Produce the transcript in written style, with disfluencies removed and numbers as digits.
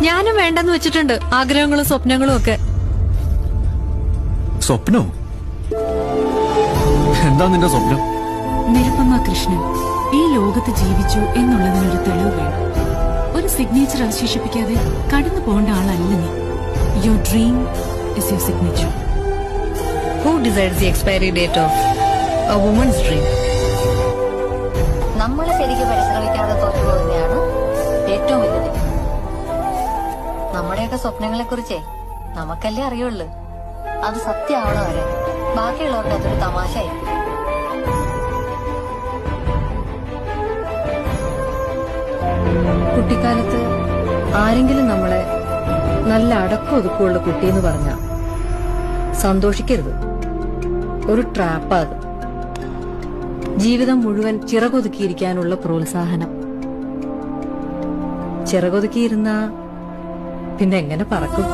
ഞാനും വേണ്ടെന്ന് വെച്ചിട്ടുണ്ട് ആഗ്രഹങ്ങളും സ്വപ്നങ്ങളും ഒക്കെ. സ്വപ്നോ? എന്താ നിന്റെ സ്വപ്നം? നിരുപമ കൃഷ്ണൻ ഈ ലോകത്ത് ജീവിച്ചു എന്നുള്ളതിനൊരു തെളിവ് വേണം. ഒരു സിഗ്നേച്ചർ അവശേഷിപ്പിക്കാതെ കടന്നു പോകേണ്ട ആളല്ല നീ. Your dream is your signature. Who decides the expiry date of a woman's dream? നമ്മൾ ശരിക്കും പരിശ്രമിക്കാതെ തോറ്റുപോകുന്നതാണ് ഏറ്റവും വലുത്. നമ്മുടെയൊക്കെ സ്വപ്നങ്ങളെ കുറിച്ചേ നമുക്കല്ലേ അറിയുള്ളൂ. അത് സത്യമാവണ വരെ ബാക്കിയുള്ളവർക്ക് അതൊരു തമാശയായിരിക്കും. കുട്ടിക്കാലത്ത് ആരെങ്കിലും നമ്മളെ നല്ല അടക്കം ഒതുക്കമുള്ള കുട്ടിയെന്ന് പറഞ്ഞ സന്തോഷിക്കരുത്. ഒരു ട്രാപ്പാ അത്. ജീവിതം മുഴുവൻ ചിറകൊതുക്കിയിരിക്കാനുള്ള പ്രോത്സാഹനം. ചിറകൊതുക്കിയിരുന്ന പിന്നെ എങ്ങനെ പറക്കും?